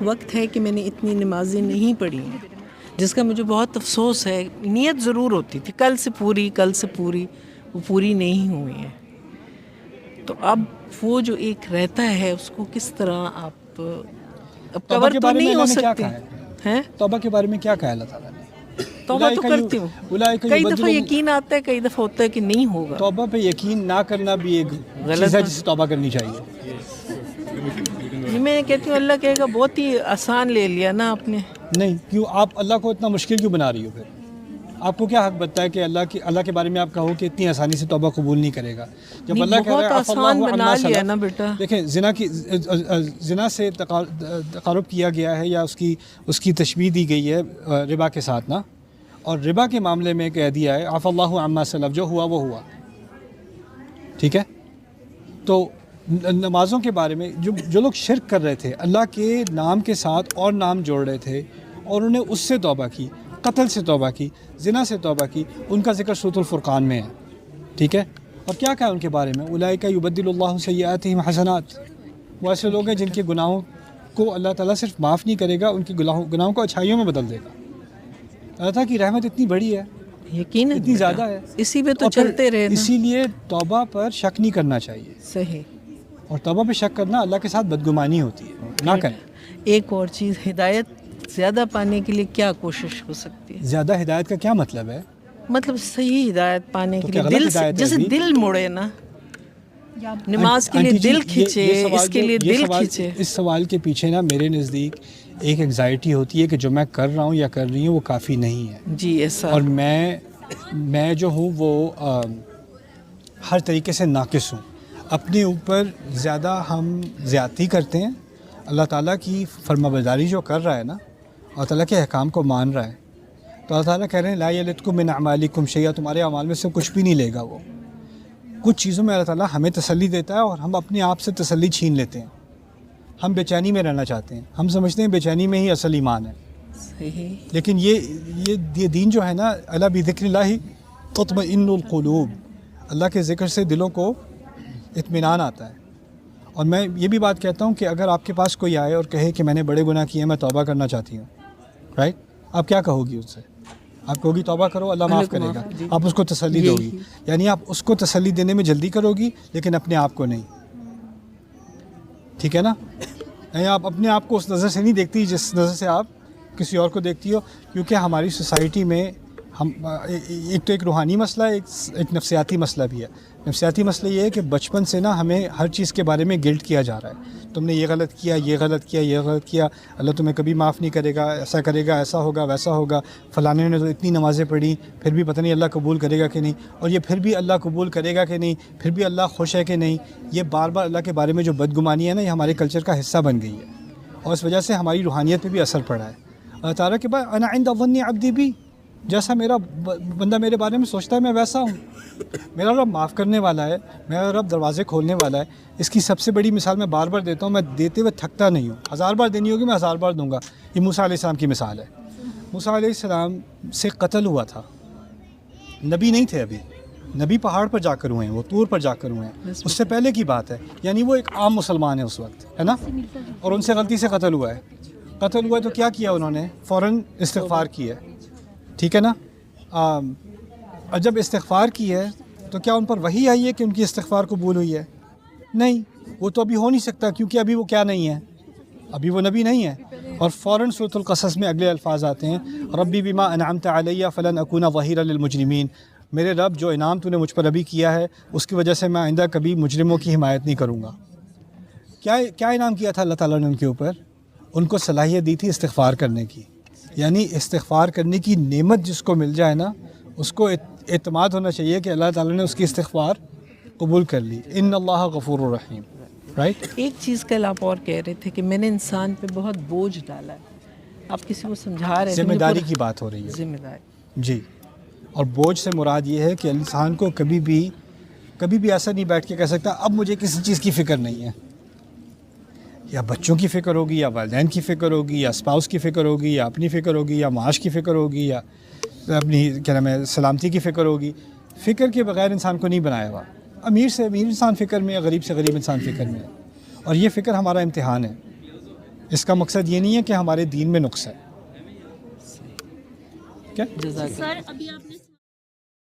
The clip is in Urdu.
وقت ہے کہ میں نے اتنی نمازیں نہیں پڑھی ہیں، جس کا مجھے بہت افسوس ہے. نیت ضرور ہوتی تھی کل سے پوری، وہ پوری نہیں ہوئی ہیں. تو اب وہ جو ایک رہتا ہے اس کو کس طرح آپ اب کور تو نہیں ہو سکتے ہیں. توبہ کے بارے میں کیا کہا اللہ تعالیٰ نے؟ توبہ تو کرتی ہوں، کئی دفعہ یقین آتا ہے، کئی دفعہ ہوتا ہے کہ نہیں ہوگا. توبہ پہ یقین نہ کرنا بھی ایک چیز ہے جس سے توبہ کرنی چاہیے. میں کہتی ہوں اللہ کہے گا بہت ہی آسان لے لیا نا آپ نے. نہیں، کیوں آپ اللہ کو اتنا مشکل کیوں بنا رہی ہو؟ پھر آپ کو کیا حق بنتا ہے کہ اللہ کے بارے میں آپ کہو کہ اتنی آسانی سے توبہ قبول نہیں کرے گا؟ جب اللہ کہہ رہا ہے بہت آسان بنا لیا نا بیٹا. دیکھیں زنا سے تقارب کیا گیا ہے یا اس کی تشبیہ دی گئی ہے ربا کے ساتھ نا، اور ربا کے معاملے میں کہہ دیا ہے عفا اللہ عما سلف، جو ہوا وہ ہوا. ٹھیک ہے، تو نمازوں کے بارے میں جو لوگ شرک کر رہے تھے، اللہ کے نام کے ساتھ اور نام جوڑ رہے تھے اور انہوں نے اس سے توبہ کی، قتل سے توبہ کی، زنا سے توبہ کی، ان کا ذکر سورۃ الفرقان میں ہے. ٹھیک ہے، اور کیا کہا ان کے بارے میں؟ اولئک یبدل اللہ سیئاتہم حسنات. وہ ایسے لوگ ہیں جن کے گناہوں کو اللہ تعالیٰ صرف معاف نہیں کرے گا، ان کے گناہوں کو اچھائیوں میں بدل دے گا. اللہ تعالیٰ کی رحمت اتنی بڑی ہے، یقیناً اتنی زیادہ ہے، اسی پہ تو چلتے رہے نا. اسی لیے توبہ پر شک نہیں کرنا چاہیے. صحیح. اور توبہ پہ شک کرنا اللہ کے ساتھ بدگمانی ہوتی ہے، نہ کریں. ایک اور چیز، ہدایت زیادہ پانے کے لیے کیا کوشش ہو سکتی ہے؟ زیادہ ہدایت کا کیا مطلب ہے؟ مطلب صحیح ہدایت پانے کے لیے دل سے، جیسے دل مڑے نا، نماز کے لیے دل کھینچے، اس کے لیے دل کھینچے. اس سوال کے پیچھے نا میرے نزدیک ایک انگزائٹی ہوتی ہے کہ جو میں کر رہا ہوں یا کر رہی ہوں وہ کافی نہیں ہے. جی ایسا. اور میں جو ہوں وہ ہر طریقے سے ناقص ہوں. اپنے اوپر زیادہ ہم زیادتی کرتے ہیں. اللہ تعالیٰ کی فرما برداری جو کر رہا ہے نا، اللہ تعالیٰ کے احکام کو مان رہا ہے، تو اللہ تعالیٰ کہہ رہے ہیں لا یلدکم من اعمالکم شیئا، تمہارے اعمال میں سے کچھ بھی نہیں لے گا وہ. کچھ چیزوں میں اللہ تعالیٰ ہمیں تسلی دیتا ہے اور ہم اپنے آپ سے تسلی چھین لیتے ہیں. ہم بے چینی میں رہنا چاہتے ہیں، ہم سمجھتے ہیں بے چینی میں ہی اصل ایمان ہے. صحیح. لیکن یہ دین جو ہے نا، الا بذکر اللہ تطمئن القلوب، اللہ کے ذکر سے دلوں کو اطمینان آتا ہے. اور میں یہ بھی بات کہتا ہوں کہ اگر آپ کے پاس کوئی آئے اور کہے کہ میں نے بڑے گناہ کیے ہیں، میں توبہ کرنا چاہتی ہوں، رائٹ، آپ کیا کہو گی اس سے؟ آپ کہو گی توبہ کرو، اللہ معاف کرے گا. آپ اس کو تسلی دو گی، یعنی آپ اس کو تسلی دینے میں جلدی کرو گی لیکن اپنے آپ کو نہیں. ٹھیک ہے نا؟ یعنی آپ اپنے آپ کو اس نظر سے نہیں دیکھتی جس نظر سے آپ کسی اور کو دیکھتی ہو. کیونکہ ہماری سوسائٹی میں ایک تو ایک روحانی مسئلہ ہے، ایک نفسیاتی مسئلہ بھی ہے. نفسیاتی مسئلہ یہ ہے کہ بچپن سے نا ہمیں ہر چیز کے بارے میں گلٹ کیا جا رہا ہے. تم نے یہ غلط کیا، یہ غلط کیا، یہ غلط کیا، اللہ تمہیں کبھی معاف نہیں کرے گا، ایسا کرے گا، ایسا ہوگا، ویسا ہوگا. فلانے نے تو اتنی نمازیں پڑھی پھر بھی پتہ نہیں اللہ قبول کرے گا کہ نہیں، اور یہ پھر بھی اللہ قبول کرے گا کہ نہیں، پھر بھی اللہ خوش ہے کہ نہیں. یہ بار بار اللہ کے بارے میں جو بدگمانی ہے نا، یہ ہمارے کلچر کا حصہ بن گئی ہے اور اس وجہ سے ہماری روحانیت پہ بھی اثر پڑا ہے. اللہ تعالیٰ کے بعد انا عند ظن عبدی بھی، جیسا میرا بندہ میرے بارے میں سوچتا ہے میں ویسا ہوں. میرا رب معاف کرنے والا ہے، میرا رب دروازے کھولنے والا ہے. اس کی سب سے بڑی مثال میں بار بار دیتا ہوں، میں دیتے ہوئے تھکتا نہیں ہوں. 1000 بار دینی ہوگی میں 1000 بار دوں گا. یہ موسیٰ علیہ السلام کی مثال ہے. موسیٰ علیہ السلام سے قتل ہوا تھا، نبی نہیں تھے ابھی، نبی پہاڑ پر جا کر ہوئے ہیں، وہ طور پر جا کر ہوئے ہیں. اس سے پہلے کی بات ہے، یعنی وہ ایک عام مسلمان ہے اس وقت، ہے نا، اور ان سے غلطی سے قتل ہوا ہے. قتل ہوا ہے تو کیا کیا انہوں نے؟ فوراً استغفار کی ہے. ٹھیک ہے نا؟ اور جب استغفار کی ہے تو کیا ان پر وحی آئی ہے کہ ان کی استغفار قبول ہوئی ہے؟ نہیں، وہ تو ابھی ہو نہیں سکتا کیونکہ ابھی وہ کیا نہیں ہے، ابھی وہ نبی نہیں ہے. اور فوراً سورۃ القصص میں اگلے الفاظ آتے ہیں، ربی بما انعمت علیہ فلن اکون ظہیرا للمجرمین. میرے رب جو انعام تو نے مجھ پر ابھی کیا ہے اس کی وجہ سے میں آئندہ کبھی مجرموں کی حمایت نہیں کروں گا. کیا انعام کیا تھا اللہ تعالیٰ نے ان کے اوپر؟ ان کو صلاحیت دی تھی استغفار کرنے کی. یعنی استغفار کرنے کی نعمت جس کو مل جائے نا، اس کو اعتماد ہونا چاہیے کہ اللہ تعالیٰ نے اس کی استغفار قبول کر لی. ان اللہ غفور الرحیم. رائٹ. ایک چیز کل آپ اور کہہ رہے تھے کہ میں نے انسان پہ بہت بوجھ ڈالا ہے، آپ کسی کو سمجھا رہے ہیں، ذمہ داری کی بات ہو رہی ہے. ذمہ داری، جی. اور بوجھ سے مراد یہ ہے کہ انسان کو کبھی بھی ایسا نہیں بیٹھ کے کہہ سکتا اب مجھے کسی چیز کی فکر نہیں ہے. یا بچوں کی فکر ہوگی، یا والدین کی فکر ہوگی، یا اسپاؤس کی فکر ہوگی، یا اپنی فکر ہوگی، یا معاش کی فکر ہوگی، یا اپنی کیا نام ہے سلامتی کی فکر ہوگی. فکر کے بغیر انسان کو نہیں بنایا ہوا. امیر سے امیر انسان فکر میں ہے، غریب سے غریب انسان فکر میں ہے. اور یہ فکر ہمارا امتحان ہے. اس کا مقصد یہ نہیں ہے کہ ہمارے دین میں نقص ہے. کیا جزاک اللہ. سر ابھی آپ نے